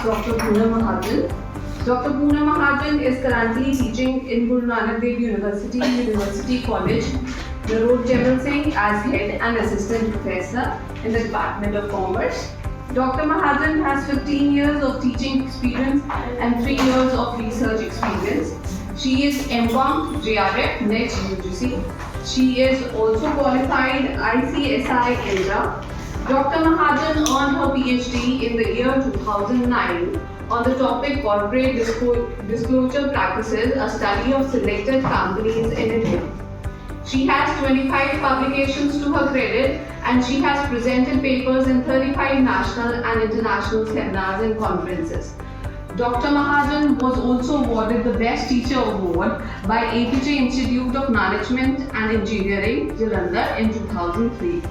Dr. Poonam Mahajan. Dr. Poonam Mahajan is currently teaching in Guru Nanak Dev University College, Narod Jamal Singh as head and assistant professor in the Department of Commerce. Dr. Mahajan has 15 years of teaching experience and 3 years of research experience. She is M.Com, JRF, NET UGC. She is also qualified ICSI Indra. Dr. Mahajan earned her PhD in the year 2009 on the topic Corporate Disclosure Practices, a study of selected companies in India. She has 25 publications to her credit and she has presented papers in 35 national and international seminars and conferences. Dr. Mahajan was also awarded the Best Teacher Award by APJ Institute of Management and Engineering, Jalandhar in 2003.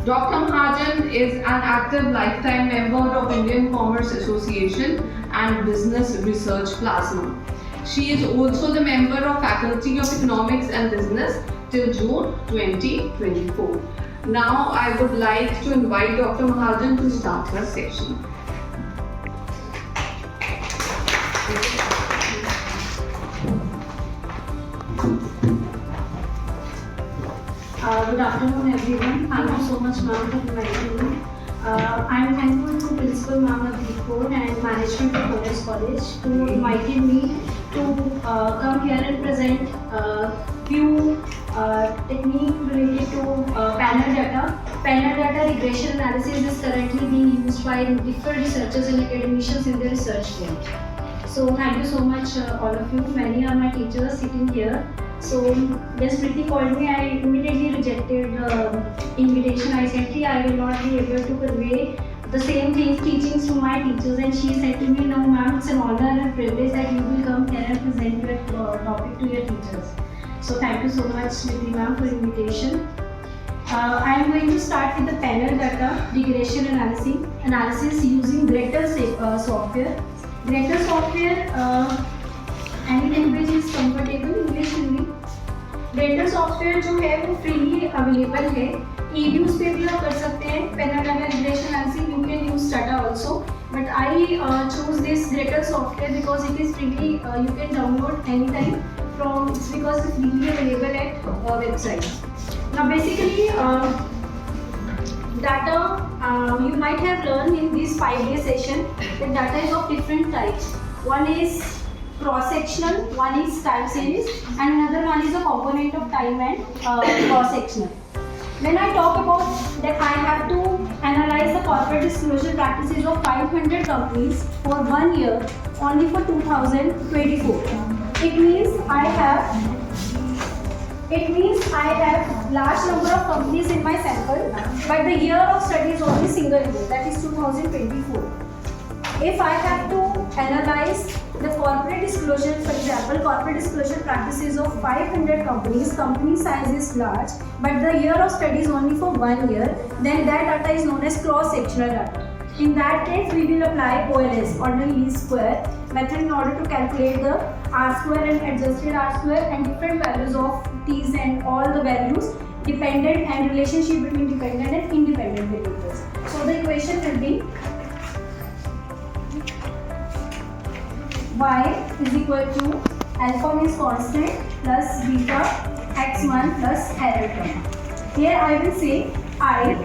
Dr. Mahajan is an active lifetime member of Indian Commerce Association and Business Research Plasma. She is also the member of Faculty of Economics and Business till June 2024. Now I would like to invite Dr. Mahajan to start her session. Good afternoon everyone. Thank you so much ma'am for inviting me. I am thankful to Principal Ma'am Deepcore and Management of Forest College who invited me to come here and present few technique related to panel data. Panel data regression analysis is currently being used by different researchers and academicians in their research field. So thank you so much all of you. Many are my teachers sitting here. So when Smriti called me, I immediately rejected the invitation. I said, I will not be able to convey the same teachings to my teachers, and she said to me, no ma'am, it's an honor and privilege that you will come here and present your topic to your teachers. So thank you so much Smriti ma'am for invitation. I am going to start with the panel data regression analysis using Greater software. Greater software any language is comfortable, English Hindi. Greater software जो है वो freely available है. EDUs पे भी आप कर सकते हैं. Panel data regression analysis you can use Stata also. But I chose this Greater software because it is freely you can download anytime from. It's because it's freely available at website. Now basically data you might have learned in this 5-day session that data is of different types. One is cross-sectional, one is time series, and another one is a component of time and cross-sectional. When I talk about that I have to analyze the corporate disclosure practices of 500 companies for 1 year only for 2024. It means I have large number of companies in my sample, but the year of study is only single year, that is 2024. If I have to analyze the corporate disclosure, for example, corporate disclosure practices of 500 companies, company size is large, but the year of study is only for 1 year, then that data is known as cross-sectional data. In that case, we will apply OLS, ordinary least square method in order to calculate the R square and adjusted R square and different values of T's and all the values, dependent and relationship between dependent and independent variables. So the equation will be y is equal to alpha means constant plus beta x1 plus error term. Here I will say I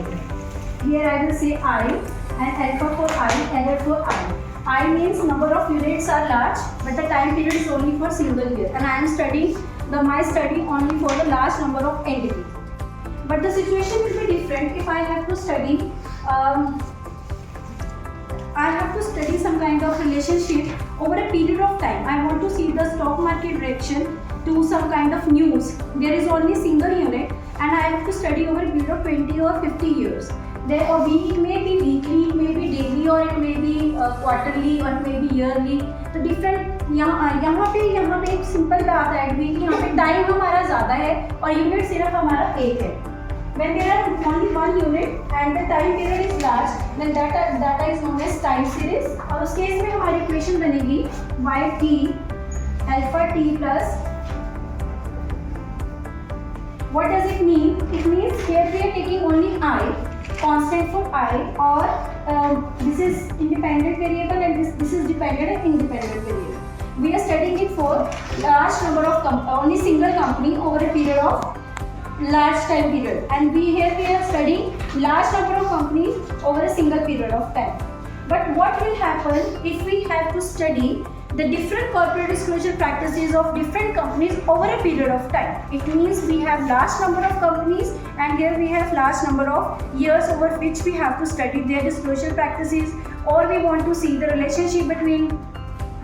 and alpha for I, error for I. I means number of units are large, but the time period is only for single year, and I am studying my study only for the large number of entities. But the situation will be different if I have to study. I have to study some kind of relationship over a period of time. I want to see the stock market direction to some kind of news. There is only single unit and I have to study over a period of 20 or 50 years. It may be weekly, it may be daily, or it may be quarterly, or it may be yearly. तो different यहाँ पे एक simple बात add हुई कि यहाँ पे time हमारा ज़्यादा है और यूनिट सिर्फ हमारा एक है. When there are only one unit and the time period is large, then data is known as time series. और उस केस में हमारी इक्वेशन बनेगी yt alpha t plus. What does it mean? It means here we are taking only I constant for I, or this is independent variable and this is dependent and independent variable. We are studying it for large number of only single company over a period of large time period, and we are studying large number of companies over a single period of time. But what will happen if we have to study the different corporate disclosure practices of different companies over a period of time? It means we have large number of companies, and here we have large number of years over which we have to study their disclosure practices, or we want to see the relationship between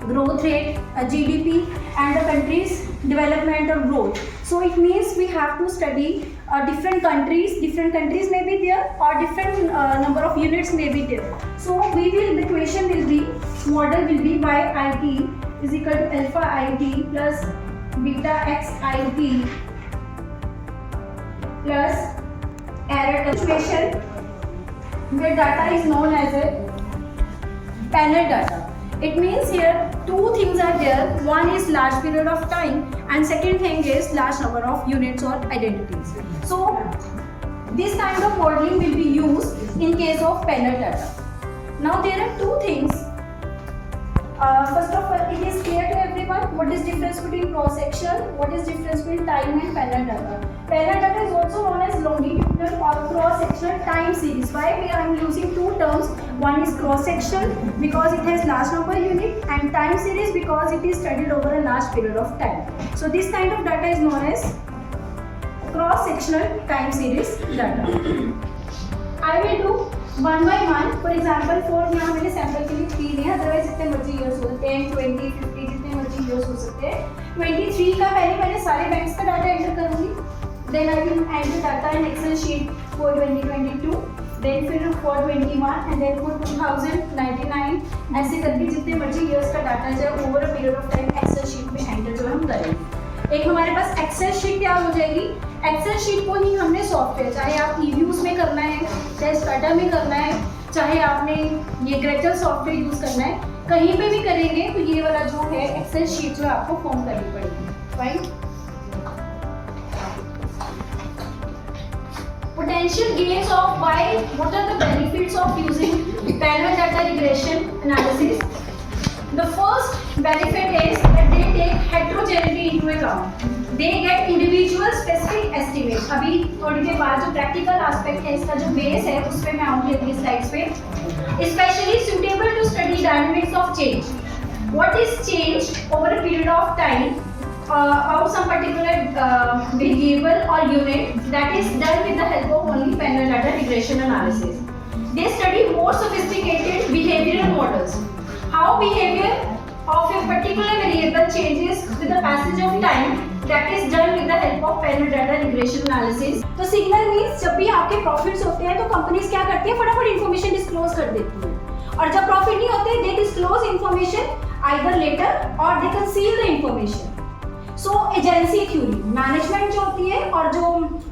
growth rate, GDP, and the country's development or growth. So it means we have to study different countries may be there, or different number of units may be there. So the equation will be, model will be by IT is equal to alpha IT plus beta x IT plus error equation. The data is known as a panel data. It means here two things are there. One is large period of time, and second thing is large number of units or identities. So this kind of modeling will be used in case of panel data. Now there are two things. First of all, it is clear to everyone what is difference between cross section, what is difference between time and panel data. Panel data is also known as longitudinal or cross sectional time series. Why we are using two terms? One is cross section because it has large number of units, and time series because it is studied over a large period of time. So this kind of data is known as cross sectional time series data. I will do one by one. For example, for यहाँ मैंने sample के लिए 3 है, otherwise जितने मर्जी use हो सकते हैं, 20, 50 जितने मर्जी यूज हो सकते हैं. 23 का पहले मैंने सारे बैंक्स का डाटा एंटर करूँगी. Then I will enter data in Excel sheet for 2022. Then फिर for 21 and then for 2099. ऐसे करके जितने मर्जी ईयर्स का डाटा जो है over a period of time Excel sheet में एंटर जो हम करेंगे. एक हमारे पास एक्सेल शीट तैयार हो जाएगी. एक्सेल शीट को ही हमने सॉफ्टवेयर, चाहे आप ईव्यूज में करना है, चाहे स्टाटा में करना है, चाहे आपने ये ग्रेचल सॉफ्टवेयर यूज करना है, कहीं पे भी करेंगे तो ये वाला जो है एक्सेल शीट जो है आपको फॉर्म करनी पड़ेगी. Right. Potential gains of why, what are the benefits of using panel data regression analysis? The first benefit is that they take heterogeneity into account. They get individual specific estimates. अभी थोड़ी देर बाद जो practical aspect है इसका जो base है उस पे मैं आऊँगी अगली slides पे. Especially suitable to study dynamics of change. What is changed over a period of time? Of some particular variable or unit that is done with the help of only panel data regression analysis. They study more sophisticated behavioral models. How behavior of a particular variable changes with the passage of time, that is done with the help of panel data regression analysis. तो signal means जब भी आपके profits होते हैं तो companies क्या करती है, फटाफट information disclose कर देती है. और जब profit नहीं होते, they disclose information either later or they conceal the information. So agency theory, management जो होती है और जो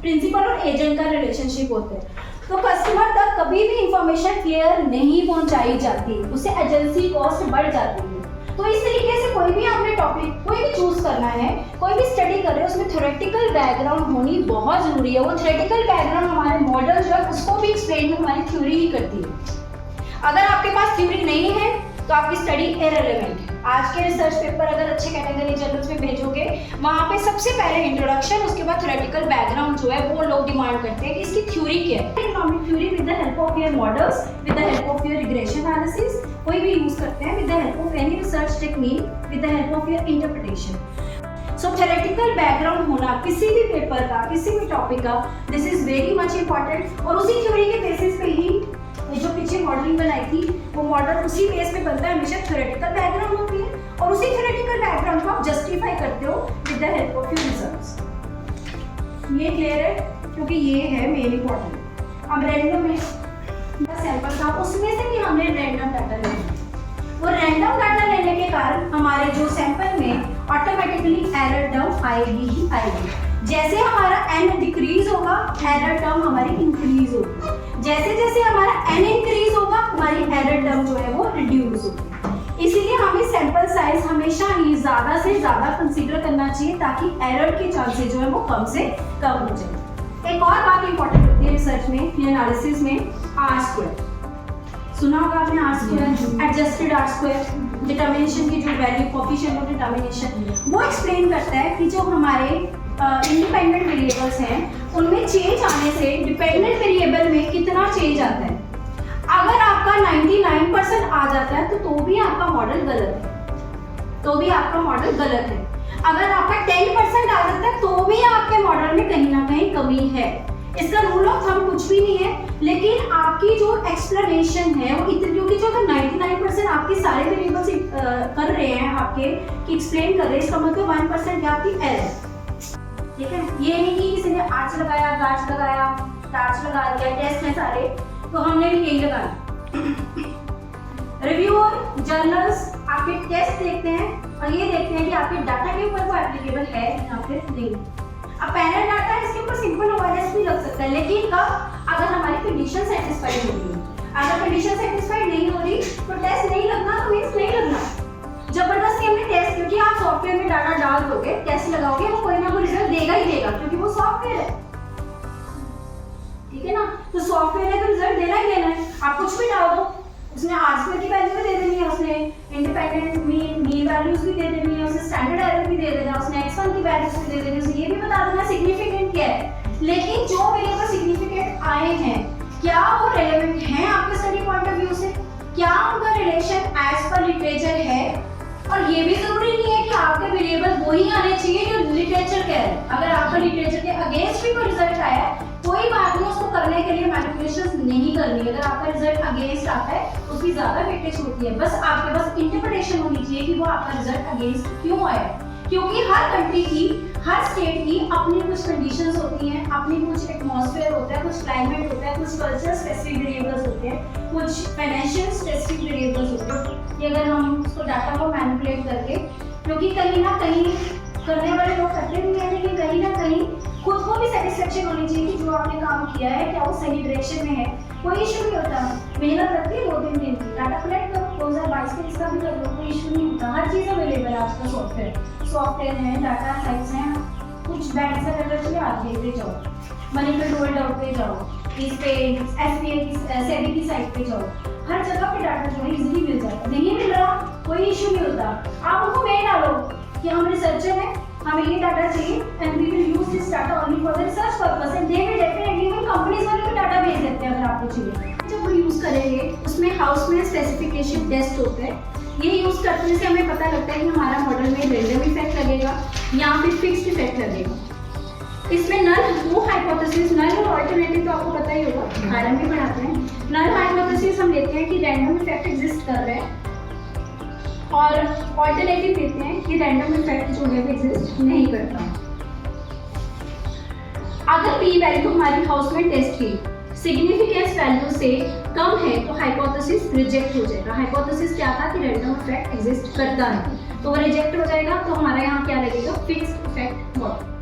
प्रिंसिपल और एजेंट का रिलेशनशिप होता है, तो कस्टमर तक कभी भी इंफॉर्मेशन क्लियर नहीं पहुंचाई जाती, उससे एजेंसी कॉस्ट बढ़ जाती है. तो इस तरीके से कोई भी आपने टॉपिक कोई भी चूज करना है, कोई भी स्टडी कर रहे हो, उसमें थ्योरेटिकल बैकग्राउंड होनी बहुत जरूरी है. वो थ्योरेटिकल बैकग्राउंड हमारे मॉडल जो है उसको भी एक्सप्लेन हमारी थ्योरी ही करती है. अगर आपके पास थ्योरी नहीं है तो आपकी स्टडी इररिलेवेंट है. आज के रिसर्च पेपर अगर अच्छे कैटेगरी जर्नल्स में भेजोगे, वहाँ पे सबसे पहले इंट्रोडक्शन, उसके बाद थ्योरेटिकल बैकग्राउंड जो है वो लोग डिमांड करते हैं कि इसकी थ्योरी क्या है. Economic theory with the help of your models, with the help of your regression analysis, कोई भी यूज करते हैं with the help of any research technique, with the help of your interpretation. So theoretical background होना किसी भी paper का, किसी भी टॉपिक का, this is very much important. और उसी थ्योरी के बेसिस पे ही जो पीछे मॉडलिंग बनाई थी वो मॉडल उसी बेस पे बनता है. हमेशा थ्योरेटिकल बैकग्राउंड होती है और उसी थ्योरेटिकल बैकग्राउंड को आप जस्टिफाई करते हो with the help of your results. ये क्लियर है, क्योंकि ये है मेन इंपॉर्टेंट. अब रैंडम में सैंपल था, उसमें से भी हमने रैंडम डाटा लेना. वो रैंडम डाटा लेने के कारण हमारे जो सैंपल में ऑटोमेटिकली एरर टर्म आएगी ही आएगी. जैसे हमारा n डिक्रीज होगा, एरर टर्म हमारी इंक्रीज होगी. जैसे जैसे हमारा n इंक्रीज होगा, हमारी एरर टर्म जो है वो रिड्यूस होगी. इसीलिए हमें सैंपल साइज हमेशा ही ज़्यादा से ज़्यादा कंसीडर करना चाहिए ताकि एरर के चांसेस जो है वो कम से कम हो जाए. एक और बात इंपॉर्टेंट होती है रिसर्च में, एनालिसिस में, आर स्क्वायर। सुना होगा आपने R square, adjusted R square, determination की जो वैल्यू कोफिशिएंट ऑफ डिटर्मिनेशन, वो एक्सप्लेन करता है कि जो हमारे इंडिपेंडेंट वेरिएबल्स हैं उनमें चेंज आने से डिपेंडेंट वेरिएबल में कितना चेंज आता है। अगर आपका 99% आ जाता है तो भी आपका मॉडल गलत है, तो भी आपका मॉडल गलत है। अगर आपका 10% आ जाता है तो भी आपके मॉडल में कहीं ना कहीं कमी है। इसका रूल ऑफ थंब कुछ भी नहीं है, लेकिन आपकी जो एक्सप्लेनेशन है वो इतनी, क्योंकि जो 99% आपके सारे वेरिएबल्स कर रहे हैं आपके कि एक्सप्लेन कर रहे हैं, इसका मतलब 1% क्या आपकी एरर है। ठीक है, ये नहीं कि किसी ने आर्च लगाया, गार्च लगाया, टार्च लगा दिया, टेस्ट है सारे, तो हमने भी यही लगाया। रिव्यूअर जर्नल्स आपके टेस्ट देखते हैं और ये देखते हैं कि आपके डाटा के ऊपर वो एप्लीकेबल है या फिर नहीं। अब पैनल डाटा है, इसके ऊपर सिंपल ओआरएस भी लग सकता है, लेकिन कब? अगर हमारी कंडीशन सेटिस्फाइड हो रही है। अगर कंडीशन सेटिस्फाइड नहीं हो रही तो टेस्ट नहीं लगना, तो मींस नहीं लगना। जबरदस्ती हमने टेस्ट, क्योंकि आप सॉफ्टवेयर में डाटा डाल दोगे, टेस्ट लगाओगे, वो कोई ना कोई रिजल्ट देगा ही देगा, क्योंकि वो सॉफ्टवेयर है। ठीक है ना, तो सॉफ्टवेयर है तो रिजल्ट देना ही देना है। आप कुछ भी डाल दो, उसने आर स्क्वायर की वैल्यू भी दे देनी है, उसने इंडिपेंडेंट मीन वैल्यूज भी दे देनी है, उसने स्टैंडर्ड एरर भी दे देना है, उसने x1 की वैल्यूज भी दे देनी है, उसे ये भी बता देना सिग्निफिकेंट क्या है। लेकिन जो वेरिएबल सिग्निफिकेंट आए हैं, क्या वो रेलेवेंट हैं आपके स्टडी पॉइंट ऑफ व्यू से? क्या उनका रिलेशन एज पर लिटरेचर है? और ये भी जरूरी नहीं है कि आपके वेरिएबल वही आने चाहिए जो लिटरेचर कह रहा है। अगर आपका लिटरेचर के अगेंस्ट भी कोई रिजल्ट आया है, कोई बात नहीं, उसको करने के लिए मैनिपुलेशंस नहीं करनी। अगर आपका रिजल्ट अगेंस्ट आता है उसकी ज्यादा वेटेज होती है, बस आपके पास इंटरप्रिटेशन होनी चाहिए कि वो आपका रिजल्ट अगेंस्ट क्यों आया है। क्योंकि हर कंट्री की, हर स्टेट की अपनी कुछ कंडीशंस होती हैं, अपनी कुछ एटमॉस्फेयर होता है, कुछ क्लाइमेट होता है, कुछ कल्चर स्पेसिफिक वेरिएबल्स होते हैं, कुछ फाइनेंशियल स्पेसिफिक वेरिएबल्स होते हैं। ये अगर हम उसको डाटा को मैनिपुलेट करके, क्योंकि कहीं ना कहीं करने वाले लोग करते भी हैं, लेकिन कहीं ना कहीं खुद को भी सेटिस्फेक्शन होनी चाहिए कि जो आपने काम किया है क्या वो सही डायरेक्शन में है। कोई इशू नहीं होता, मेहनत लगती है 2-3 दिन की, डाटा कलेक्ट करो, 2022 के इसका भी कर लो, कोई इशू नहीं होता। हर चीज़ अवेलेबल है आज का सॉफ्टवेयर है, डाटा साइट्स हैं, कुछ बैंक से अगर चले आप देखते जाओ, मनी कंट्रोल डॉट पे जाओ, इस पे SBI की सेबी की साइट पे जाओ, हर जगह पे डाटा जो है इजीली मिल जाता है। नहीं मिल रहा कोई इशू नहीं होता, आप उनको मेल डालो कि हम रिसर्चर हैं, हमें ये डाटा चाहिए and we will use this data only for the research purpose and they will definitely even companies वाले भी डाटा भेज देते हैं अगर आपको चाहिए। जब वो यूज करेंगे उसमें हाउस में स्पेसिफिकेशन टेस्ट होता है, ये यूज करने से हमें पता लगता है कि हमारा मॉडल में रैंडम इफेक्ट लगेगा या फिर फिक्स्ड इफेक्ट लगेगा। इसमें नल, वो हाइपोथेसिस, नल और अल्टरनेटिव तो आपको पता ही होगा, आरएम में पढ़ाते हैं। नल हाइपोथेसिस हम लेते हैं कि रैंडम इफेक्ट एग्जिस्ट कर रहा है, और ऑल्टरनेटिव देते हैं कि रैंडम इफेक्ट जो है वो एग्जिस्ट नहीं करता। अगर पी वैल्यू हमारी हाउस में टेस्ट की सिग्निफिकेंस वैल्यू से कम है तो हाइपोथेसिस रिजेक्ट हो जाएगा। हाइपोथेसिस क्या था कि रैंडम इफेक्ट एग्जिस्ट करता है, तो वो रिजेक्ट हो जाएगा। तो हमारा यहाँ क्या लगेगा? Fixed effect model.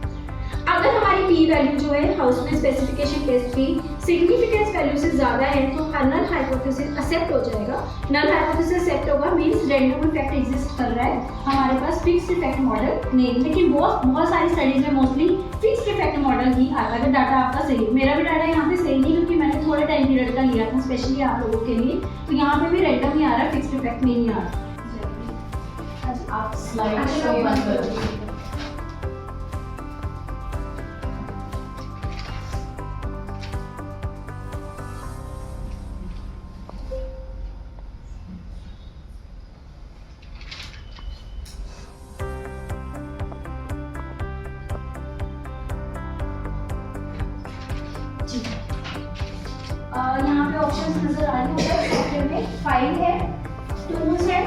अगर हमारी पी वैल्यू जो है हाउस में स्पेसिफिकेशन टेस्ट की सिग्निफिकेंस वैल्यू से ज़्यादा है तो नल हाइपोथेसिस एक्सेप्ट हो जाएगा। नल हाइपोथेसिस एक्सेप्ट होगा मींस रैंडम इफेक्ट एग्जिस्ट कर रहा है, हमारे पास फिक्स्ड इफेक्ट मॉडल नहीं। लेकिन बहुत सारी स्टडीज में मोस्टली फिक्स्ड इफेक्ट मॉडल ही आता है अगर डाटा आपका सही है। मेरा भी डाटा यहाँ पे सही नहीं, क्योंकि मैंने थोड़े टाइम पीरियड का लिया था स्पेशली आप लोगों के लिए, तो यहाँ पे भी रैंडम ही आ रहा है, फिक्स्ड इफेक्ट नहीं आ रहा। आप स्लाइड शो बंद करो। यहाँ पे ऑप्शंस नजर आ रहे होंगे सॉफ्टवेयर में, फाइल है, टूल्स है।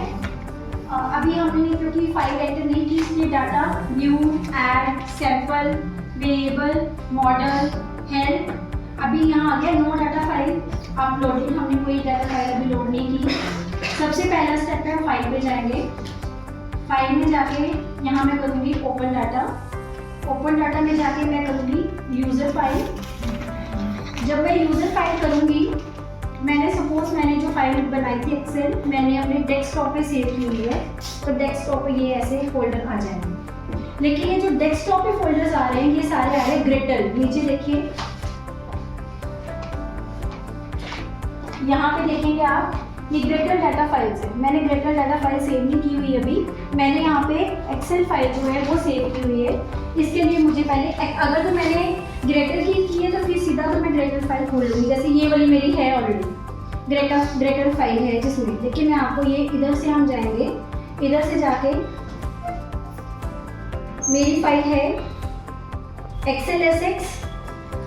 अभी हमने क्योंकि फाइल एंटर नहीं की इसलिए data, view, add, sample, variable, model, help. अभी यहाँ आ गया नो डाटा फाइल अपलोडिंग, हमने कोई डाटा फाइल अभी लोड नहीं की। सबसे पहला स्टेप है फाइल पे जाएंगे, फाइल में जाके यहाँ मैं करूँगी ओपन डाटा। ओपन डाटा में जाके मैं करूँगी यूज़र फाइल। जब मैं यूज़र फाइल करूँगी, मैंने जो फाइल बनाई थी एक्सेल, मैंने अपने डेस्कटॉप पे सेव की हुई है, तो डेस्कटॉप पे ये ऐसे फोल्डर आ जाएंगे। लेकिन ये जो डेस्कटॉप पे फोल्डर्स आ रहे हैं ये सारे आ रहे हैं ग्रिटल। नीचे देखिए यहाँ पे देखेंगे आप, ये ग्रेटर डाटा फाइल्स है। मैंने ग्रेटर डाटा फाइल सेव नहीं की हुई अभी, मैंने यहाँ पे एक्सेल फाइल जो है वो सेव की हुई है। इसके लिए मुझे पहले, अगर तो मैंने ग्रेटर की है तो फिर सीधा तो मैं ग्रेटर फाइल खोल लूँगी, जैसे ये वाली मेरी है ऑलरेडी ग्रेटर फाइल है जिसमें। देखिए मैं आपको ये इधर से हम जाएंगे, इधर से जाके मेरी फाइल है एक्सेल एसएक्स,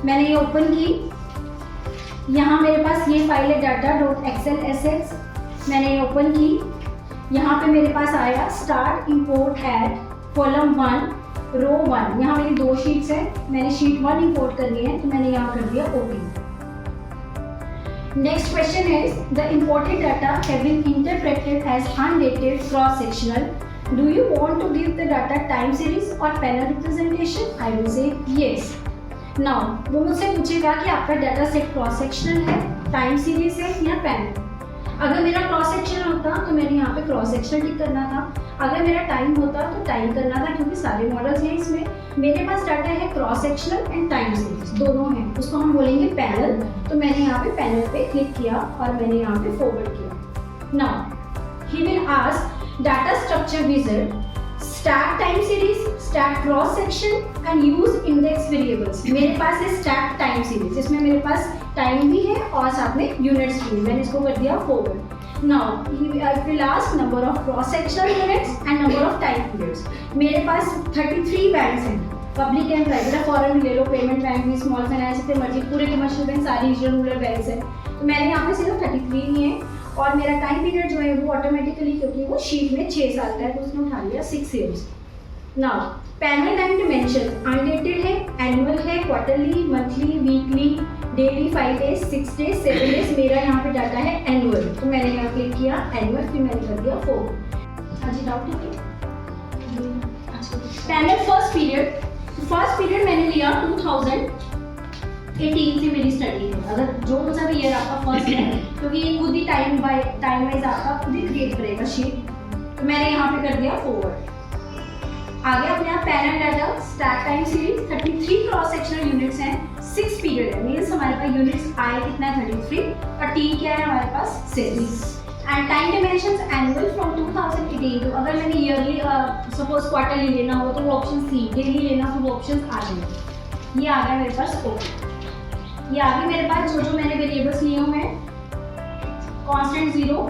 मैंने ये ओपन की। यहाँ मेरे पास ये फाइल है data.excelSX, मैंने ये ओपन की। यहाँ पे मेरे पास आया स्टार्ट इंपोर्ट हैड कॉलम 1 रो 1। यहाँ मेरी 2 शीट्स है, मैंने शीट 1 इंपोर्ट करनी है तो मैंने यहाँ कर दिया ओपन। नेक्स्ट क्वेश्चन है the imported data have been interpreted as undated cross sectional, do you want to give the data time series और panel representation? I will say yes. Now वो मुझसे पूछेगा कि आपका डाटा सेट क्रॉस सेक्शनल है, time series है या panel. अगर मेरा क्रॉस सेक्शनल होता तो मैंने यहाँ पे क्रॉस सेक्शनल टिक करना था, अगर मेरा टाइम होता तो टाइम करना था, क्योंकि सारे मॉडल्स हैं इसमें। मेरे पास डाटा है cross sectional and time series दोनों हैं, उसको हम बोलेंगे पैनल। तो मैंने यहाँ पे पैनल पे क्लिक किया और मैंने यहाँ पे फॉरवर्ड किया। Now he will ask data structure wizard stack time series, stack cross section and use index variables. मेरे पास है स्टैक टाइम सीरीज, इसमें मेरे पास टाइम भी है और साथ में यूनिट्स भी। मैंने इसको कर दिया forward. Now he will ask number of cross sectional units and number of time periods. मेरे पास 33 बैंक्स हैं, पब्लिक एंड प्राइवेट है, फॉरेन ले लो, पेमेंट बैंक भी, स्मॉल फाइनेंस, जितने मर्जी, पूरे कमर्शियल बैंक, सारी रीजनल रूरल बैंक्स हैं। तो मैंने यहाँ पे सिर्फ 33 ही है और मेरा टाइम पीरियड जो है वो ऑटोमेटिकली, क्योंकि वो शीट में 6 साल का है तो उसने उठा लिया 6 years. Now panel time dimension undated है, एनुअल है, quarterly, monthly, weekly, daily, 5 days, 6 days, 7 days. मेरा यहाँ पे डाटा है एनुअल, तो मैंने यहाँ क्लिक किया एनुअल, फिर मैंने कर दिया 4। हाँ जी, डाउट है? पैनल फर्स्ट पीरियड मैंने लिया 2018 से मेरी स्टडी है। अगर जो सा भी ईयर आपका फर्स्ट है, क्योंकि ये खुद ही टाइम वाइज आपका खुद ही क्रिएट करेगा शीट, तो मैंने यहाँ पे कर दिया फॉरवर्ड। आगे अपने आप panel data stack time series 33 cross sectional units हैं, 6 पीरियड है, मींस हमारे पास यूनिट्स आए कितना है 33 और टी क्या है हमारे पास 6। And time dimensions annual from 2018। तो अगर मैंने ईयरली सपोज क्वार्टरली लेना हो तो वो ऑप्शन थी, डेली लेना तो वो ऑप्शन आ जाएंगे। ये आ गया मेरे पास ओके। ये आगे मेरे पास जो मैंने वेरिएबल्स लिए हुए हैं, कांस्टेंट 0,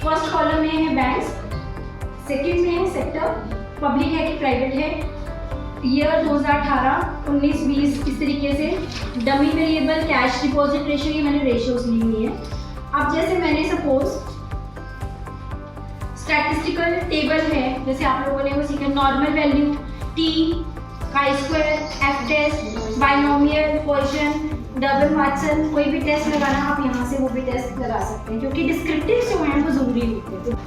फर्स्ट कॉलम में है बैंक्स, सेकंड में है सेक्टर, पब्लिक है कि प्राइवेट है, ईयर 2018, 19, 20, इस तरीके से। Dummy variable cash deposit ratio, ये मैंने रेशियोज ली हुई है। अब जैसे मैंने सपोज स्टैटिस्टिकल टेबल है, जैसे आप लोगों ने वो सीखा, normal value, T, chi square, F dash, binomial, quotient, double Watson, कोई भी टेस्ट लगाना आप यहाँ से वो भी टेस्ट लगा सकते हैं, क्योंकि डिस्क्रिप्टिव जो हैं वो जरूरी होते हैं।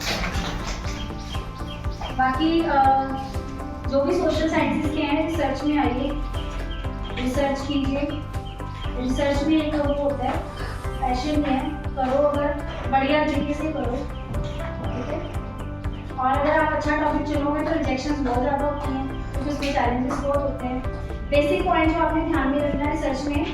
बाकी जो भी सोशल साइंसेस के हैं, रिसर्च में आइए, रिसर्च कीजिए। रिसर्च में एक वो होता है, पैशन में है, करो, अगर बढ़िया तरीके से करो, ठीक है। और अगर आप अच्छा टॉपिक चुनोगे तो रिजेक्शंस बहुत ज़्यादा होती हैं, कुछ उसमें चैलेंजेस बहुत होते हैं। बेसिक पॉइंट जो आपने ध्यान में रखना है रिसर्च में,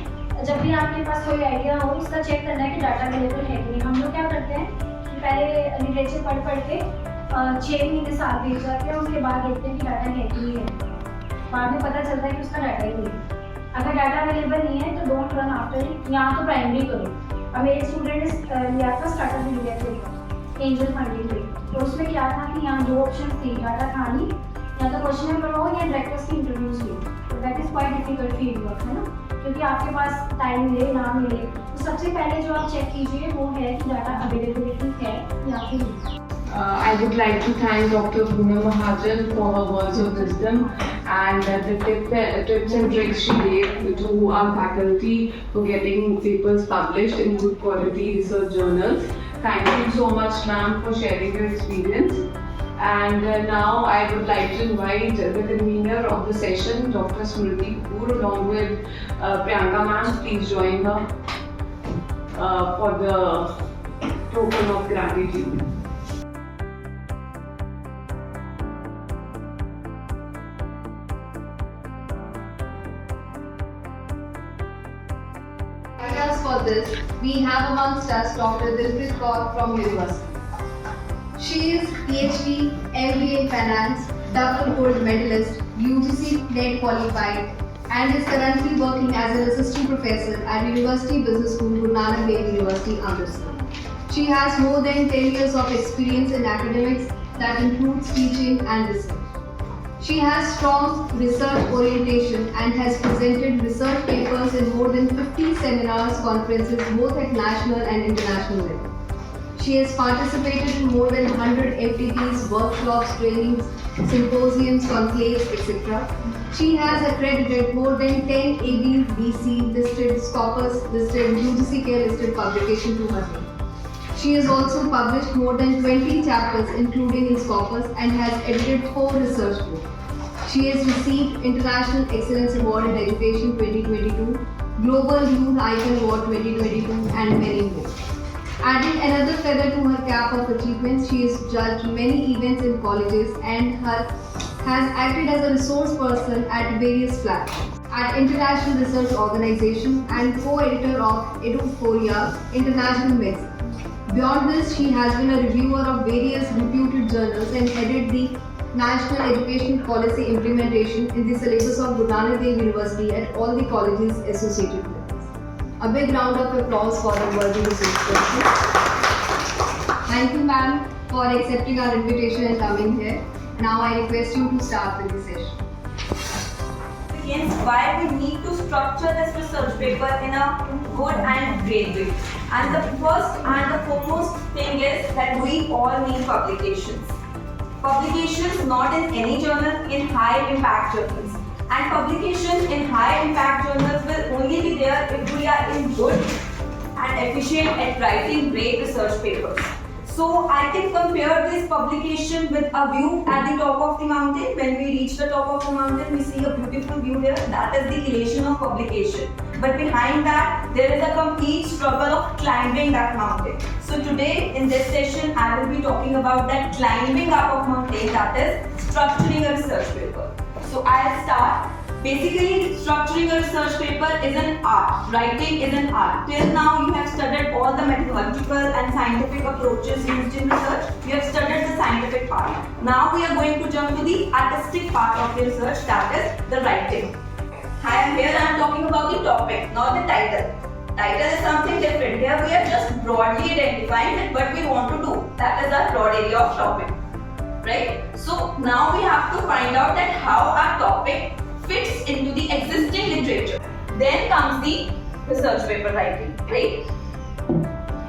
जब भी आपके पास कोई आइडिया हो, इसका चेक करना है कि डाटा अवेलेबल है कि नहीं। हम लोग क्या करते हैं कि पहले लिटरेचर पढ़ के 6 महीने साल बीत जाते हैं, उसके बाद देखते हैं कि डाटा है कि नहीं है। बाद में पता चलता है कि उसका डाटा ही नहीं है। अगर डाटा अवेलेबल नहीं है तो डोंट रन आफ्टर इट, यहाँ तो प्राइमरी करो। अब मेरे स्टूडेंट ने लिया था स्टार्टअप इंडिया के एंजल फंडिंग में, तो उसमें क्या था कि यहाँ 2 ऑप्शन थी, डाटा था नहीं, या तो क्वेश्चन पेपर हो या डायरेक्टर्स की इंटरव्यूज हुई। तो that is quite difficult field work, है ना, क्योंकि आपके पास टाइम मिले ना मिले। तो सबसे पहले जो आप चेक कीजिए वो है कि डाटा अवेलेबिलिटी है या फिर नहीं। I would like to thank Dr. Poonam Mahajan for her words of wisdom and the tips and tricks she gave to our faculty for getting papers published in good quality research journals. Thank you so much, ma'am, for sharing your experience. And now I would like to invite the convener of the session, Dr. Smriti Kapoor, along with Priyanka ma'am. Please join her for the token of gratitude. For for this, we have amongst us Dr. Dilpreet Kaur from university. She is PhD, MBA in Finance, double gold medalist, UGC NET qualified, and is currently working as an assistant professor at University Business School, Guru Nanak Dev University, Amritsar. She has more than 10 years of experience in academics that includes teaching and research. She has strong research orientation and has presented research papers in more than 50 seminars, conferences, both at national and international level. She has participated in more than 100 FTTs, workshops, trainings, symposiums, conclaves, etc. She has accredited more than 10 ABBC listed, Scopus listed, UGC Care listed publication to her name. She has also published more than 20 chapters including in Scopus and has edited 4 research books. She has received International Excellence Award in Education 2022, Global Youth Icon Award 2022 and many more. Adding another feather to her cap of achievements, she has judged many events in colleges and has acted as a resource person at various platforms, at International Research Organization and co-editor of Eduphoria International Magazine. Beyond this, she has been a reviewer of various reputed journals and headed the National Education Policy Implementation in the syllabus of Guru Nanak Dev University at all the colleges associated with this. A big round of applause for the worthy research person. Thank you, ma'am, for accepting our invitation and coming here. Now I request you to start with the session. Against why we need to structure this research paper in a good and great way. And the first and the foremost thing is that we all need publications. Publications not in any journal, in high impact journals. And publications in high impact journals will only be there if we are in good and efficient at writing great research papers. So I can compare this publication with a view at the top of the mountain. When we reach the top of the mountain, we see a beautiful view there. That is the elation of publication. But behind that, there is a complete struggle of climbing that mountain. So today in this session, I will be talking about that climbing up of mountain, that is structuring a research paper. So I'll start. Basically, structuring a research paper is an art. Writing is an art. Till now, you have studied all the methodological and scientific approaches used in research. You have studied the scientific part. Now we are going to jump to the artistic part of the research, that is the writing. Here I am talking about the topic, not the title. Title is something different. Here we are just broadly identifying that what we want to do. That is our broad area of topic. Right? So now we have to find out that how our topic fits into the existing literature. Then comes the research paper writing, right?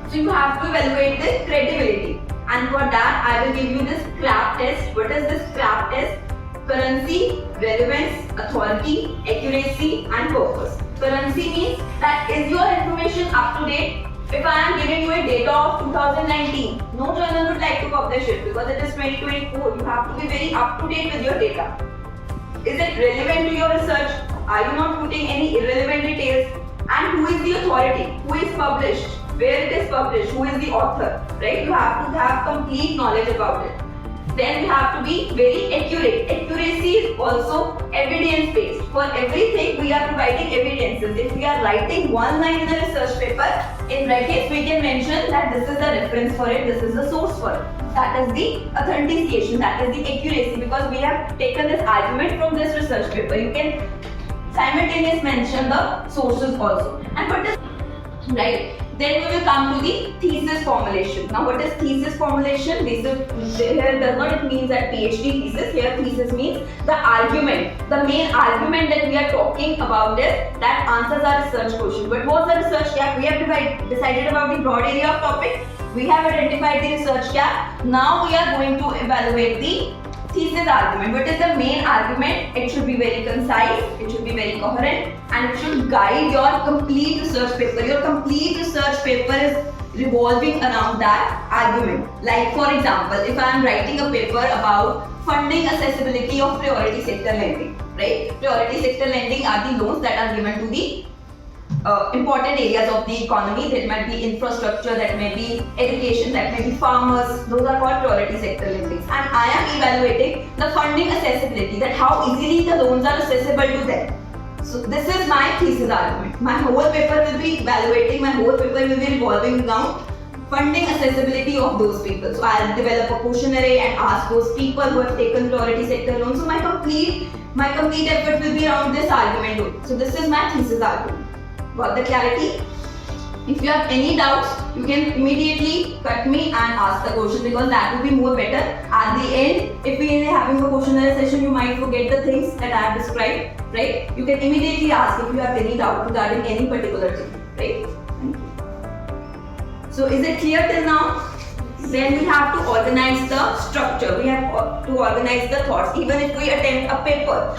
So you have to evaluate the credibility. And for that, I will give you this CRAP test. What is this CRAP test? Currency, relevance, authority, accuracy and purpose. Currency means that is your information up to date? If I am giving you a data of 2019, no journal would like to publish it because it is 2024. You have to be very up to date with your data. Is it relevant to your research? Are you not putting any irrelevant details? And who is the authority? Who is published? Where it is published? Who is the author? Right? You have to have complete knowledge about it. Then you have to be very accurate. Accuracy is also evidence-based. For everything, we are providing evidences. If we are writing one line in a research paper, in brackets we can mention that this is the reference for it, this is the source for it. That is the authentication, that is the accuracy, because we have taken this argument from this research paper. You can simultaneously mention the sources also. And what is right? Then we will come to the thesis formulation. Now what is thesis formulation? Here does not mean that PhD thesis. Here thesis means the argument. The main argument that we are talking about is that answers our research question. What was the research gap? We have decided about the broad area of topic. We have identified the research gap. Now we are going to evaluate the thesis argument. What is the main argument? It should be very concise, it should be very coherent, and it should guide your complete research paper. Your complete research paper is revolving around that argument. Like for example, if I am writing a paper about funding accessibility of priority sector lending, right? Priority sector lending are the loans that are given to the important areas of the economy. That might be infrastructure, that may be education, that may be farmers. Those are called priority sector lendings. And I am evaluating the funding accessibility, that how easily the loans are accessible to them. So this is my thesis argument. My whole paper will be evaluating, my whole paper will be revolving around funding accessibility of those people. So I'll develop a questionnaire and ask those people who have taken priority sector loans. So my complete effort will be around this argument only. So this is my thesis argument. Got the clarity? If you have any doubts, you can immediately cut me and ask the question, because that will be more better. At the end, if we are having a questionnaire session, you might forget the things that I have described, right? You can immediately ask if you have any doubt regarding any particular thing, right? So is it clear till now? Then we have to organize the structure. We have to organize the thoughts. Even if we attempt a paper,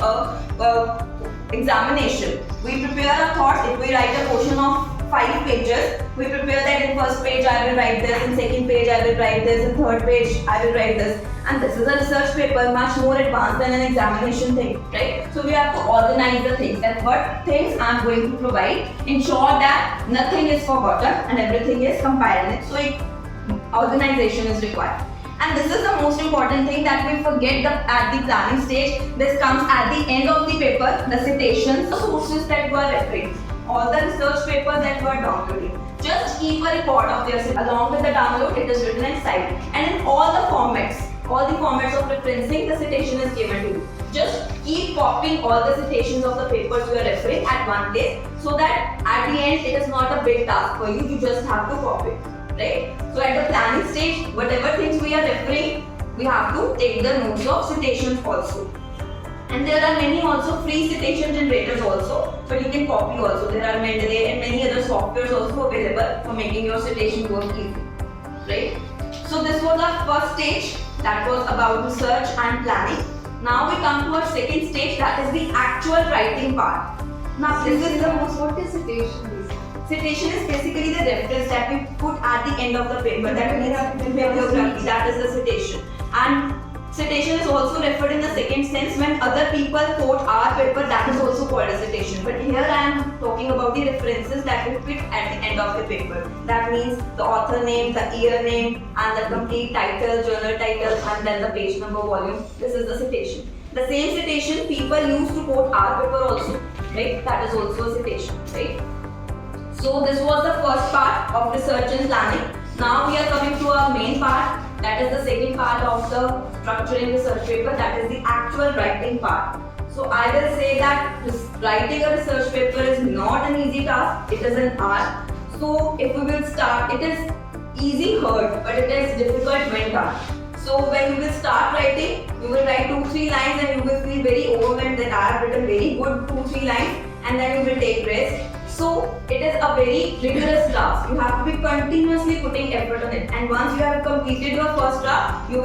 examination, we prepare our thoughts. If we write a portion of 5 pages, we prepare that in first page I will write this, in second page I will write this, in third page I will write this. And this is a research paper, much more advanced than an examination thing, right? So we have to organize the things, that what things I am going to provide, ensure that nothing is forgotten and everything is compiled. So organization is required. And this is the most important thing that we forget at the planning stage. This comes at the end of the paper, the citations, the sources that you are referring, all the research papers that you are downloading. Just keep a record of your, along with the download, it is written inside. And in all the formats of referencing, the citation is given to you. Just keep copying all the citations of the papers you are referring at one place, so that at the end it is not a big task for you, you just have to copy, right? So at the planning stage, whatever things we are referring, we have to take the notes of citations also. And there are many also free citation generators also, but you can copy also. There are Mendeley and many other softwares also available for making your citation work easy, right? So this was our first stage, that was about research and planning. Now we come to our second stage, that is the actual writing part. Now this is the most, What is citation? citation is basically the reference that we put at the end of the paper. That means bibliography, that is the citation. And citation is also referred in the second sense when other people quote our paper, that is also called a citation. But here I am talking about the references that we put at the end of the paper. That means the author name, the year name, and the complete title, journal title, and then the page number, volume. This is the citation. The same citation people use to quote our paper also, right? That is also a citation, right? So this was the first part of research and planning. Now we are coming to our main part. That is the second part of the structuring research paper, that is the actual writing part. So I will say that writing a research paper is not an easy task, it is an art. So if we will start, it is easy heard, but it is difficult when done. So when you will start writing, you will write 2-3 lines and you will feel very overwhelmed that I have written very good 2-3 lines, and then you will take rest. So it is a very rigorous task. You have to be continuously putting effort on it. And once you have completed your first draft, it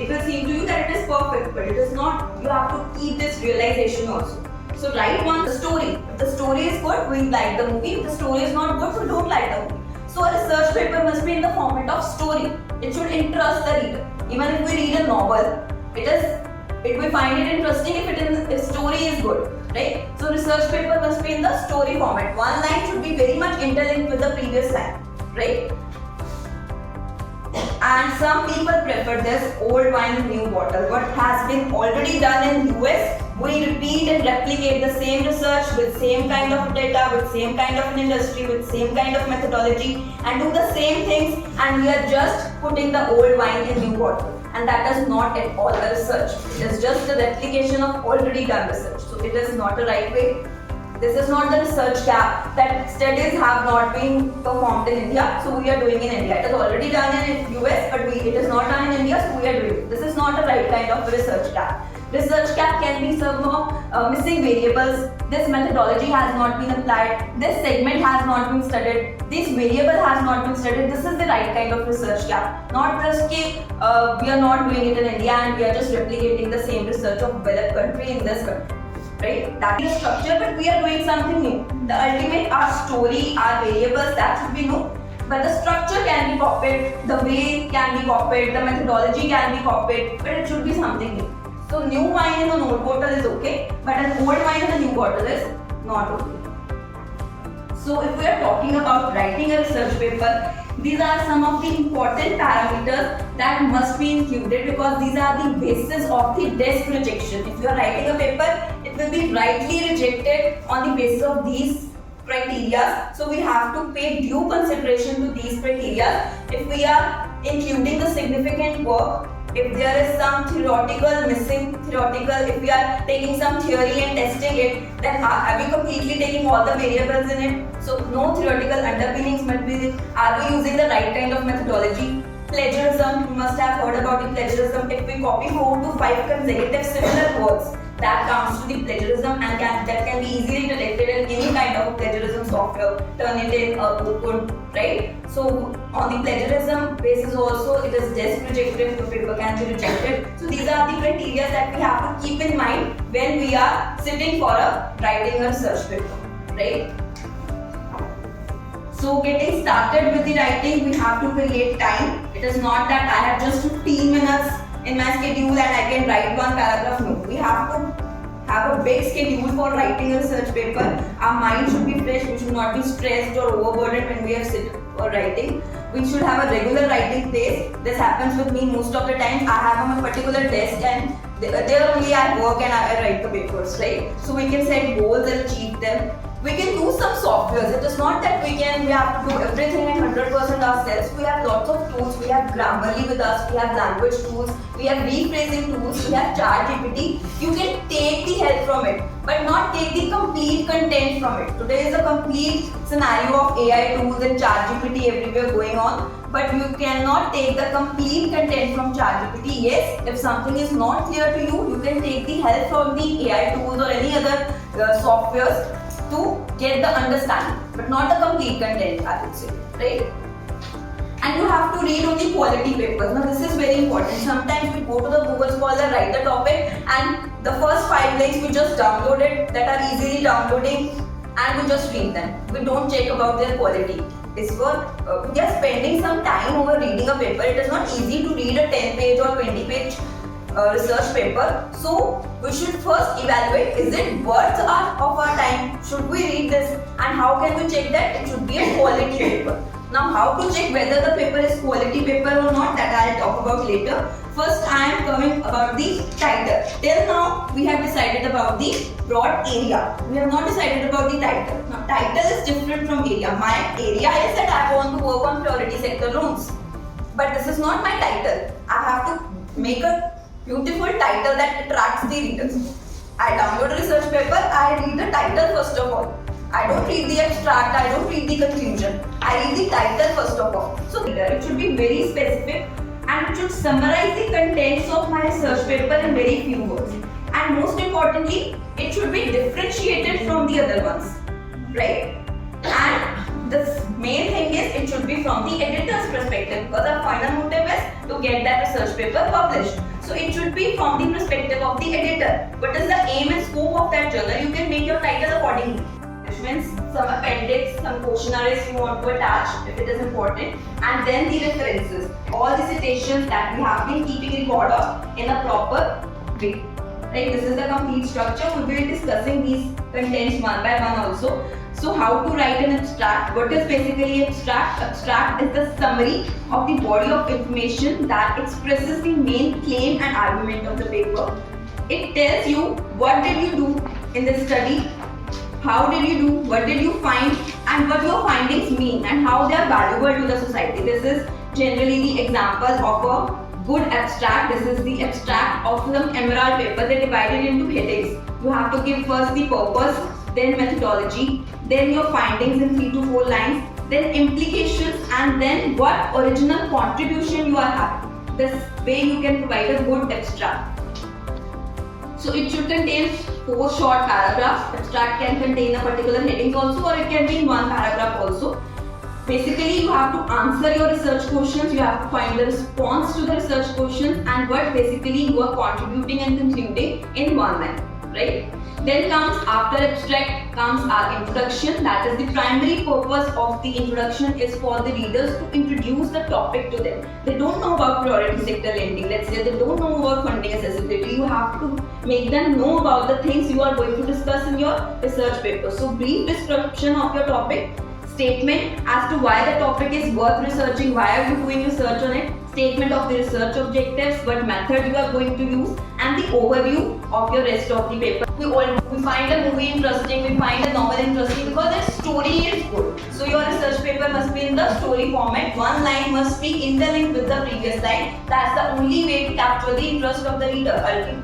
will seem to you that it is perfect, but it is not. You have to keep this realization also. So write one, the story. If the story is good, we like the movie. If the story is not good, we don't like the movie. So a research paper must be in the format of story. It should interest the reader. Even if we read a novel, we find it interesting if story is good, right? So research paper must be in the story format. One line should be very much interlinked with the previous line, right? And some people prefer this old wine in new bottle. What has been already done in US, we repeat and replicate the same research with same kind of data, with same kind of an industry, with same kind of methodology, and do the same things, and we are just putting the old wine in new bottle. And that is not at all a research. It is just a replication of already done research. So it is not a right way. This is not the research gap that studies have not been performed in India, so we are doing in India. It is already done in US, but it is not done in India, so we are doing it. This is not the right kind of research gap. Research gap can be some of missing variables. This methodology has not been applied. This segment has not been studied. This variable has not been studied. This is the right kind of research gap. Not just we are not doing it in India and we are just replicating the same research of developed country in this country. Right? That is structure, but we are doing something new. The ultimate, our story, our variables, that should be new. But the structure can be copied, the way can be copied, the methodology can be copied, but it should be something new. So new wine in an old bottle is okay, but an old wine in a new bottle is not okay. So if we are talking about writing a research paper, these are some of the important parameters that must be included, because these are the basis of the desk projection. If you are writing a paper, it will be rightly rejected on the basis of these criteria. So we have to pay due consideration to these criteria. If we are including the significant work, if there is some theoretical missing theoretical, if we are taking some theory and testing it, then are we completely taking all the variables in it? So no theoretical underpinnings must be. Are we using the right kind of methodology? Plagiarism, you must have heard about the plagiarism. If we copy 4 to 5 consecutive similar words, that counts to the plagiarism, and that can be easily detected in any kind of plagiarism software. Turnitin or Open, right? So on the plagiarism basis also, it is just rejected. The paper can be rejected. So these are the criteria that we have to keep in mind when we are sitting for writing a research paper, right? So getting started with the writing, we have to create time. It is not that I have just 15 minutes in my schedule and I can write one paragraph. No, we have to have a big schedule for writing a research paper. Our mind should be fresh. We should not be stressed or overburdened when we are sitting for writing. We should have a regular writing pace. This happens with me most of the time. I have a particular desk and there only I work and I write the papers, right? So we can set goals and achieve them. We can use some softwares. It is not that we have to do everything at 100% ourselves. We have lots of tools. We have Grammarly with us. We have language tools. We have rephrasing tools. We have ChatGPT. You can take the help from it, but not take the complete content from it. Today is a complete scenario of AI tools and ChatGPT everywhere going on. But you cannot take the complete content from ChatGPT. Yes, if something is not clear to you, you can take the help from the AI tools or any other softwares to get the understanding, but not the complete content, I would say, right? And you have to read only quality papers. Now this is very important. Sometimes we go to the Google Scholar, write the topic, and the first 5 links we just download it, that are easily downloading, and we just read them. We don't check about their quality. It's for we are spending some time over reading a paper. It is not easy to read a 10-page or 20-page research paper. So we should first evaluate, is it worth of our time? Should we read this? And how can we check that? It should be a quality paper. Now how to check whether the paper is quality paper or not, that I'll talk about later. First I am coming about the title. Till now we have decided about the broad area. We have not decided about the title. Now title is different from area. My area is that I want to work on priority sector loans. But this is not my title. I have to make a beautiful title that attracts the readers. I download a research paper, I read the title first of all. I don't read the abstract, I don't read the conclusion. I read the title first of all. So it should be very specific and it should summarize the contents of my research paper in very few words. And most importantly, it should be differentiated from the other ones, right? And the main thing is it should be from the editor's perspective, because our final motive is to get that research paper published. So it should be from the perspective of the editor. What is the aim and scope of that journal? You can make your title accordingly. Some appendix, some questionnaires you want to attach if it is important, and then the references, all the citations that we have been keeping record of in a proper way. Right? This is the complete structure. We will be discussing these contents one by one also. So how to write an abstract? What is basically abstract? Abstract is the summary of the body of information that expresses the main claim and argument of the paper. It tells you what did you do in this study, how did you do, what did you find, and what your findings mean and how they are valuable to the society. This is generally the example of a good abstract. This is the abstract of some emerald paper. They divided into headings. You have to give first the purpose, then methodology, then your findings in 3 to 4 lines, then implications, and then what original contribution you are having. This way you can provide a good abstract. So it should contain 4 short paragraphs. Abstract can contain a particular heading also, or it can be in 1 paragraph also. Basically, you have to answer your research questions, you have to find the response to the research questions, and what basically you are contributing and concluding in 1 line, right? Then comes, after abstract comes our introduction. That is the primary purpose of the introduction is for the readers to introduce the topic to them. They don't know about priority sector lending, let's say they don't know about funding accessibility. You have to make them know about the things you are going to discuss in your research paper. So brief description of your topic, statement as to why the topic is worth researching, why are you doing research on it, statement of the research objectives, what method you are going to use, and the overview of your rest of the paper. We all we find a movie interesting, we find a novel interesting because the story is good. So your research paper must be in the story format. One line must be interlinked with the previous line. That's the only way to capture the interest of the reader.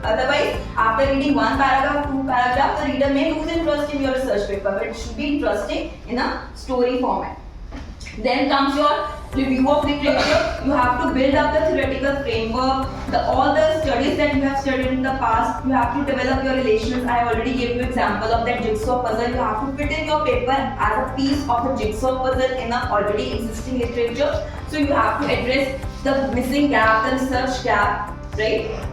Otherwise, after reading one paragraph, two paragraphs, the reader may lose interest in your research paper, but it should be interesting in a story format. Then comes your review of literature. You have to build up the theoretical framework, all the studies that you have studied in the past. You have to develop your relations. I already gave you example of that jigsaw puzzle. You have to fit in your paper as a piece of a jigsaw puzzle in a already existing literature. So you have to address the missing gap, the research gap, right?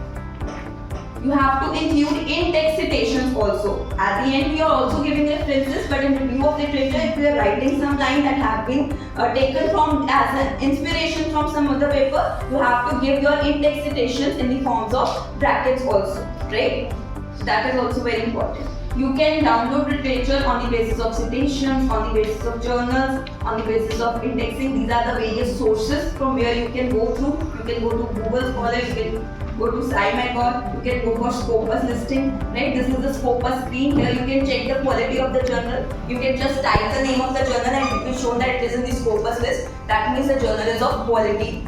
You have to include in-text citations also. At the end, we are also giving references, but in review of literature, if we are writing some lines that have been taken from as an inspiration from some other paper, you have to give your in-text citations in the forms of brackets also, right? So that is also very important. You can download literature on the basis of citations, on the basis of journals, on the basis of indexing. These are the various sources from where you can go through. You can go to Google Scholar, you can go to SciMagon, you can go for Scopus listing, right? This is the Scopus screen. Here you can check the quality of the journal. You can just type the name of the journal and it will show that it is in the Scopus list. That means the journal is of quality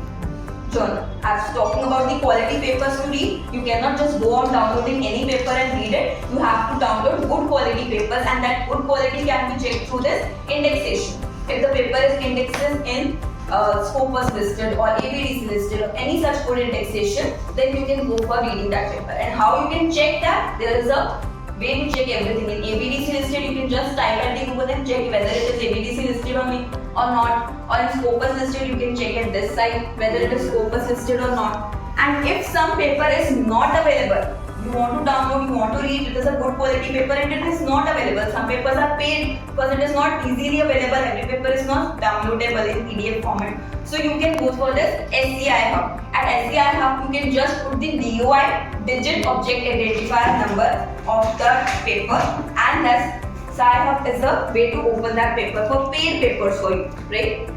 journal. As talking about the quality papers to read, you cannot just go on downloading any paper and read it. You have to download good quality papers, and that good quality can be checked through this indexation. If the paper is indexed in Scopus listed or ABDC listed or any such good indexation, then you can go for reading that paper. And how you can check that? There is a way to check everything. In ABDC listed, you can just type at the Google and check whether it is ABDC listed or not. Or in Scopus listed, you can check at this site whether it is Scopus listed or not. And if some paper is not available, you want to download, you want to read, it is a good quality paper and it is not available. Some papers are paid because it is not easily available. Every paper is not downloadable in PDF format. So you can go for this SCI Hub. At SCI Hub, you can just put the DOI, digit object identifier number of the paper, and thus SCI Hub is a way to open that paper for paid papers for you, right?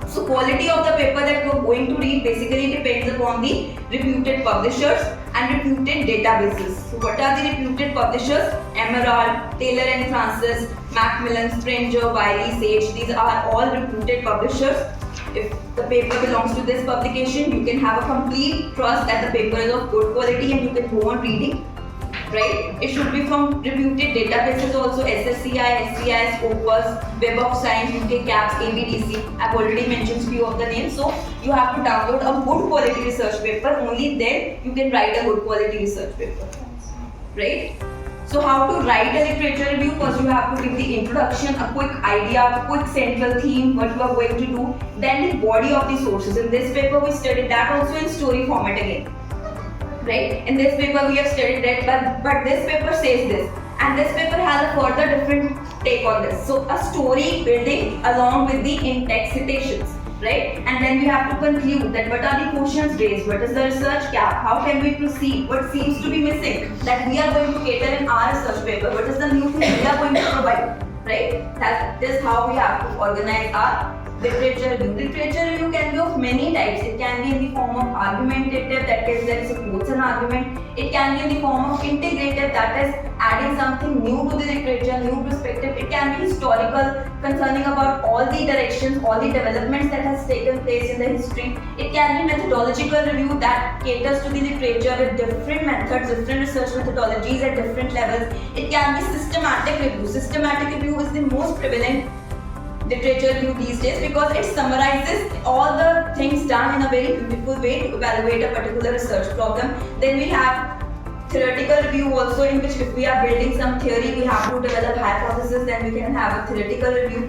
So quality of the paper that you are going to read basically depends upon the reputed publishers and reputed databases. So what are the reputed publishers? Emerald, Taylor and Francis, Macmillan, Springer, Wiley, Sage. These are all reputed publishers. If the paper belongs to this publication, you can have a complete trust that the paper is of good quality and you can go on reading. Right? It should be from reputed databases also, SSCI, SCI, Scopus, Web of Science, UK CAPS, ABDC. I've already mentioned few of the names. So you have to download a good quality research paper. Only then you can write a good quality research paper. Right? So how to write a literature review? First you have to give the introduction, a quick idea, a quick central theme, what you are going to do. Then the body of the sources. In this paper we studied that also in story format again. Right? In this paper we have studied that, but this paper says this, and this paper has a further different take on this. So a story building along with the in-text citations, right? And then we have to conclude that what are the questions raised, what is the research gap, how can we proceed, what seems to be missing that we are going to cater in our research paper, what is the new thing we are going to provide, right? That is how we have to organize our literature review. Literature review can be of many types. It can be in the form of argumentative, that is there supports an argument. It can be in the form of integrative, that is adding something new to the literature, new perspective. It can be historical, concerning about all the directions, all the developments that has taken place in the history. It can be methodological review that caters to the literature with different methods, different research methodologies at different levels. It can be systematic review. Systematic review is the most prevalent literature review these days because it summarizes all the things done in a very beautiful way to evaluate a particular research problem. Then we have theoretical review also, in which if we are building some theory, we have to develop hypothesis, then we can have a theoretical review.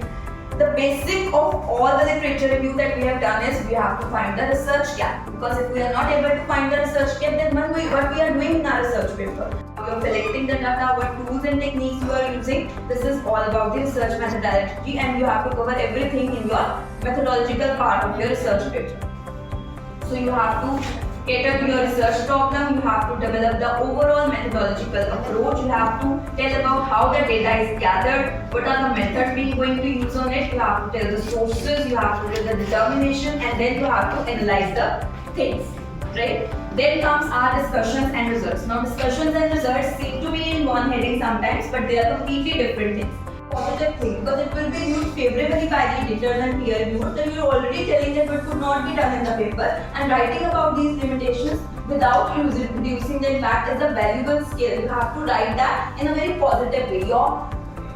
The basic of all the literature review that we have done is we have to find the research gap, because if we are not able to find the research gap, then what we are doing in our research paper. You are collecting the data, what tools and techniques you are using. This is all about the research methodology, and you have to cover everything in your methodological part of your research paper. So you have to cater to your research problem, you have to develop the overall methodological approach, you have to tell about how the data is gathered, what are the methods we are going to use on it, you have to tell the sources, you have to tell the determination, and then you have to analyze the things, right? Then comes our discussions and results. Now discussions and results seem to be in one heading sometimes, but they are completely different things. Positive thing, because it will be viewed favorably by the editors and peer reviewers, then you're already telling that what could not be done in the paper, and writing about these limitations without reducing the impact is a valuable skill. You have to write that in a very positive way. Your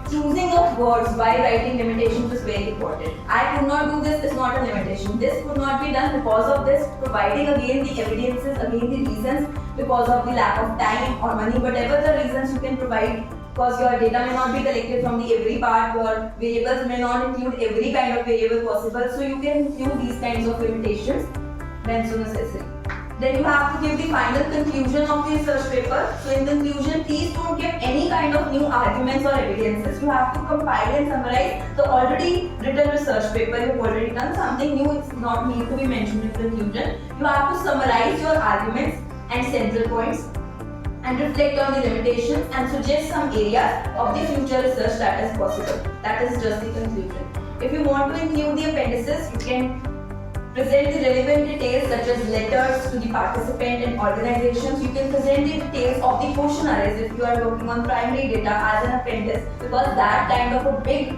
choosing of words while writing limitations is very important. I could not do this is not a limitation. This could not be done because of this, providing again the evidences, again the reasons, because of the lack of time or money, whatever the reasons you can provide, because your data may not be collected from the every part, your variables may not include every kind of variable possible, so you can include these kinds of limitations when so necessary. Then you have to give the final conclusion of the research paper. So in conclusion, please don't give any kind of new arguments or evidences. You have to compile and summarize the already written research paper. You've already done something new. It's not need to be mentioned in conclusion. You have to summarize your arguments and central points and reflect on the limitations and suggest some areas of the future research that is possible. That is just the conclusion. If you want to include the appendices, you can present the relevant details such as letters to the participant and organizations. You can present the details of the question arrays if you are working on primary data as an appendix, because that kind of a big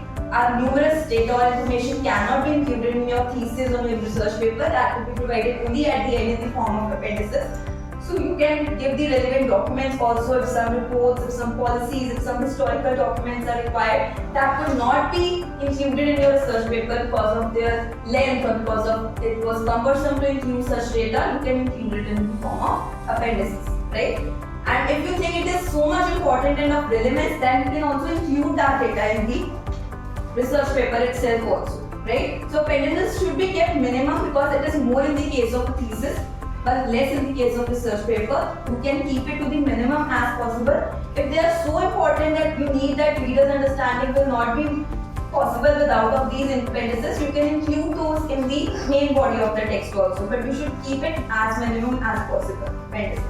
numerous data or information cannot be included in your thesis or your research paper. That will be provided only at the end in the form of appendices. So you can give the relevant documents also if some reports, if some policies, if some historical documents are required that could not be included in your research paper because of their length or because of it was cumbersome to include such data. You can include it in the form of appendices, right? And if you think it is so much important and of relevance, then you can also include that data in the research paper itself also, right? So appendices should be kept minimum because it is more in the case of a thesis, but less in the case of research paper. You can keep it to the minimum as possible. If they are so important that you need that reader's understanding will not be possible without of these appendices, you can include those in the main body of the text also, but you should keep it as minimum as possible, appendices.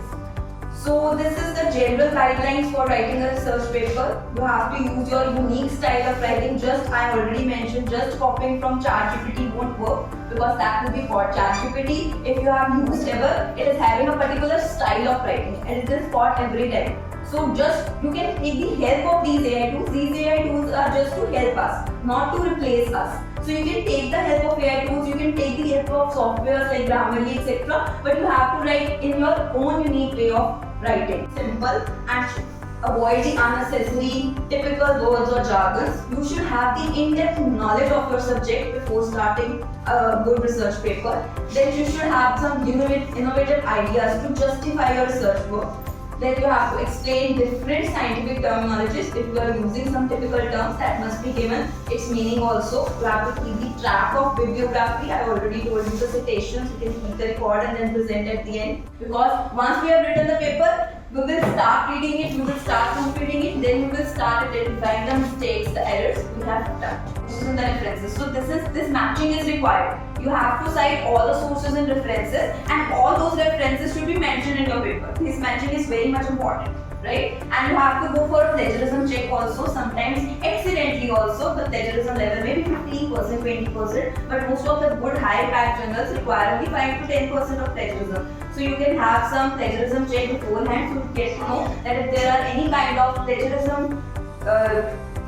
So this is the general guidelines for writing a research paper. You have to use your unique style of writing. Just I already mentioned, just copying from ChatGPT won't work because that will be for ChatGPT. If you have used ever, it is having a particular style of writing and it is for every time. So just you can take the help of these AI tools. These AI tools are just to help us, not to replace us. So you can take the help of AI tools, you can take the help of software like Grammarly, etc. But you have to write in your own unique way of writing. Simple and avoid the unnecessary typical words or jargons. You should have the in-depth knowledge of your subject before starting a good research paper. Then you should have some innovative ideas to justify your research work. Then you have to explain different scientific terminologies. If you are using some typical terms, that must be given its meaning also. You have to keep the track of bibliography. I already told you the citations. You can keep the record and then present at the end. Because once we have written the paper, we will start reading it, we will start completing it, then we will start identifying the mistakes, the errors we have done. Sources and the references. So this matching is required. You have to cite all the sources and references, and all those references should be mentioned in your paper. This matching is very much important, right? And you have to go for a plagiarism check also. Sometimes accidentally also the plagiarism level may be 15%, 20%, but most of the good high impact journals require only 5 to 10% of plagiarism. So you can have some plagiarism check beforehand to get to know that if there are any kind of plagiarism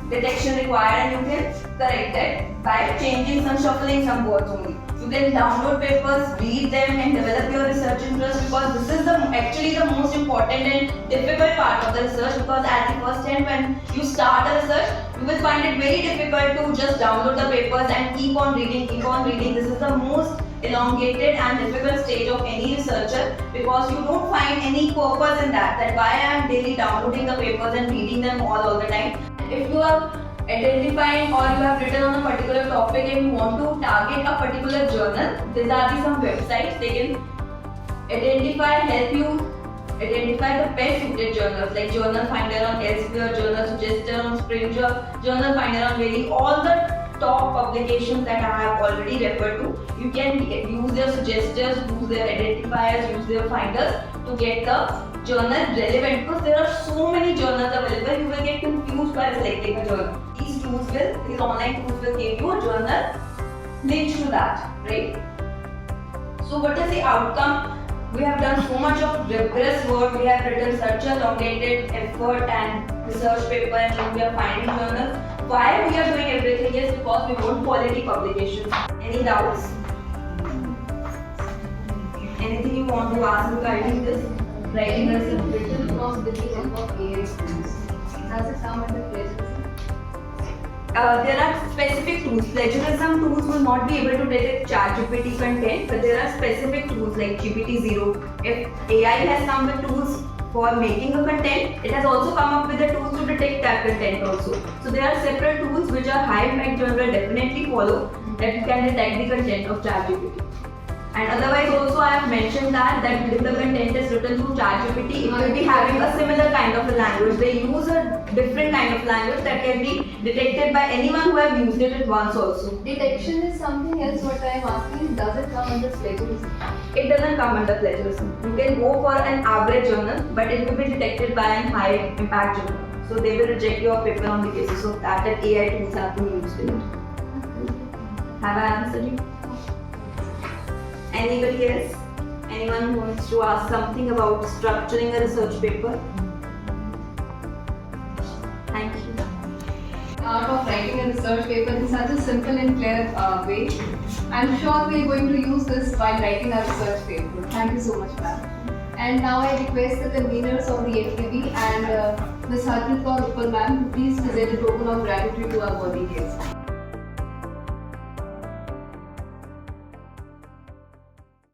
detection required, and you can correct that by changing some, shuffling some words only. You can download papers, read them and develop your research interest, because this is actually the most important and difficult part of the research, because at the first time when you start a research, you will find it very difficult to just download the papers and keep on reading. This is the most elongated and difficult stage of any researcher, because you don't find any purpose in that why I am daily downloading the papers and reading them all the time. If you are identifying or you have written on a particular topic and you want to target a particular journal, these are some websites. They can help you identify the best suited journals like Journal Finder on Elsevier, Journal Suggester on Springer, Journal Finder on Valley, all the top publications that I have already referred to. You can use their suggesters, use their identifiers, use their finders to get the journal relevant, because there are so many journals available, you will get confused by selecting a journal. These online tools will give you a journal linked to that, right? So what is the outcome we have done so much of rigorous work. We have written such a elongated effort and research paper, and we are finding journals. Why we are doing everything is because we want quality publications. Any doubts? Anything you want to ask regarding this? Writing a Written from with the help of AI tools. Does it come under plagiarism? There are specific tools. Plagiarism tools will not be able to detect ChatGPT content, but there are specific tools like GPT-0. If AI has come with tools for making a content, it has also come up with the tools to detect that content also. So there are separate tools which a high impact journal definitely follow that you can detect the content of ChatGPT. And otherwise also I have mentioned that if the content is written through ChatGPT, it will be having a similar kind of a language. They use a different kind of language that can be detected by anyone who have used it once also. Detection is something else. What I am asking is, does it come under plagiarism? It doesn't come under plagiarism. You can go for an average journal, but it will be detected by an high impact journal. So they will reject your paper on the basis of that AI tools have been used in it. Have I answered you? Anybody else? Anyone who wants to ask something about structuring a research paper? Thank you. Art of writing a research paper in such a simple and clear way. I'm sure we are going to use this while writing our research paper. Thank you so much, ma'am. And now I request the conveners of the FKB and Ms. Harpreet Kaur Uppal ma'am to please present a token of gratitude to our worthy guests.